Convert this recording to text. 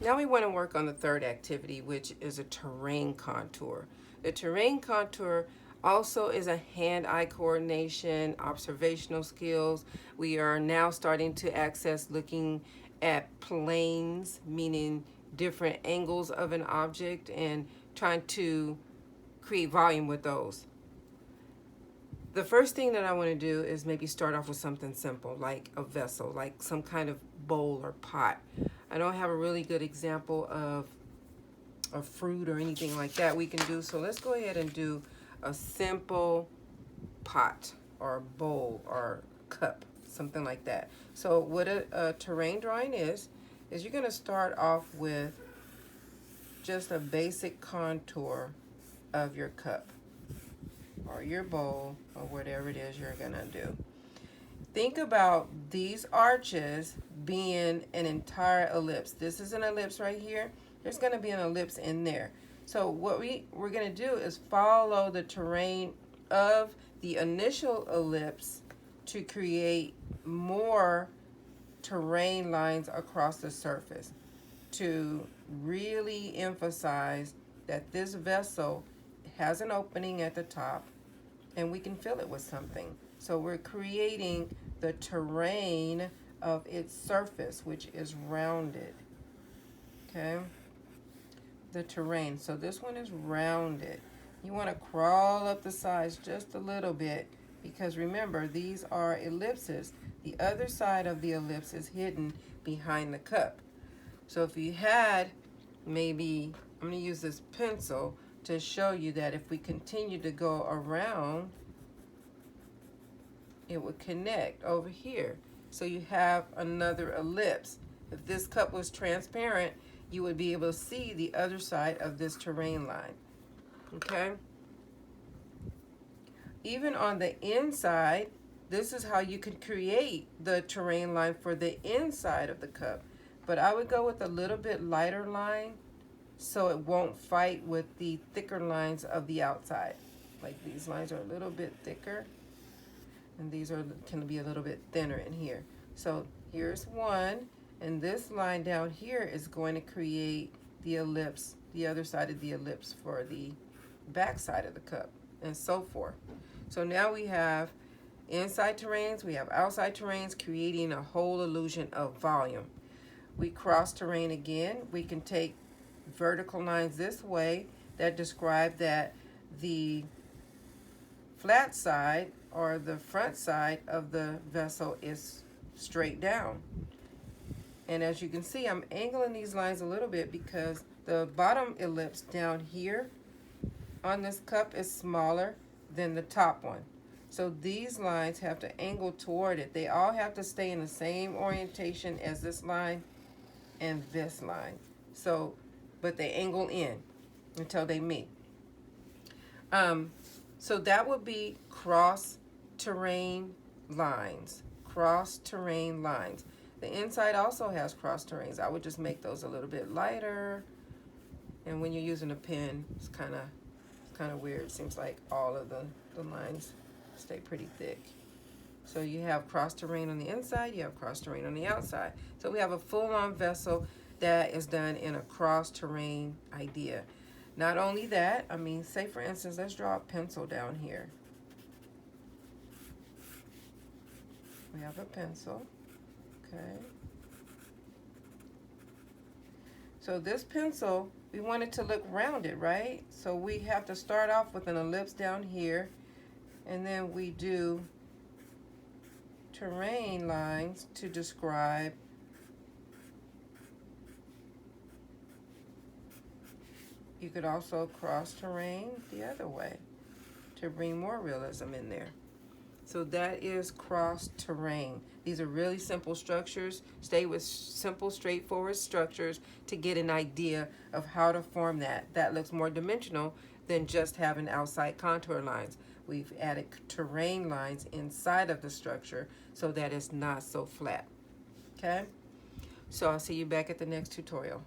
Now we want to work on the third activity, which is a terrain contour. The terrain contour also is a hand-eye coordination, observational skills. We are now starting to access looking at planes, meaning different angles of an object, and trying to create volume with those. The first thing that I want to do is maybe start off with something simple, like a vessel, like some kind of bowl or pot. I don't have a really good example of a fruit or anything like that we can do, so let's go ahead and do a simple pot or bowl or cup, something like that. So what a terrain drawing is you're going to start off with just a basic contour of your cup or your bowl or whatever it is you're gonna do. Think about these arches being an entire ellipse. This is an ellipse right here. There's gonna be an ellipse in there. So what we're gonna do is follow the terrain of the initial ellipse to create more terrain lines across the surface to really emphasize that this vessel has an opening at the top and we can fill it with something. So we're creating the terrain of its surface, which is rounded. Okay? The terrain. So this one is rounded. You want to crawl up the sides just a little bit because remember, these are ellipses. The other side of the ellipse is hidden behind the cup. So if you had maybe, I'm going to use this pencil to show you that if we continue to go around, it would connect over here. So you have another ellipse. If this cup was transparent, you would be able to see the other side of this terrain line. Okay? Even on the inside, this is how you could create the terrain line for the inside of the cup. But I would go with a little bit lighter line so it won't fight with the thicker lines of the outside. Like these lines are a little bit thicker and these can be a little bit thinner in here. So here's one, and this line down here is going to create the ellipse, the other side of the ellipse for the back side of the cup, and so forth. So now we have inside terrains, we have outside terrains, creating a whole illusion of volume. We cross terrain again. We can take vertical lines this way that describe that the flat side or the front side of the vessel is straight down. And as you can see, I'm angling these lines a little bit because the bottom ellipse down here on this cup is smaller than the top one. So these lines have to angle toward it. They all have to stay in the same orientation as this line and this line. So, but they angle in until they meet. So that would be cross-terrain lines. Cross-terrain lines. The inside also has cross terrains. I would just make those a little bit lighter. And when you're using a pen, it's kind of weird. It seems like all of the lines stay pretty thick. So you have cross terrain on the inside, you have cross terrain on the outside. So we have a full-on vessel that is done in a cross terrain idea. Not only that, I mean, say for instance, let's draw a pencil down here. We have a pencil. Okay. So this pencil, we want it to look rounded, right? So we have to start off with an ellipse down here, and then we do terrain lines to describe you could also cross terrain the other way to bring more realism in there. So that is cross terrain. These are really simple structures. Stay with simple, straightforward structures to get an idea of how to form that. That looks more dimensional than just having outside contour lines. We've added terrain lines inside of the structure so that it's not so flat. Okay? So I'll see you back at the next tutorial.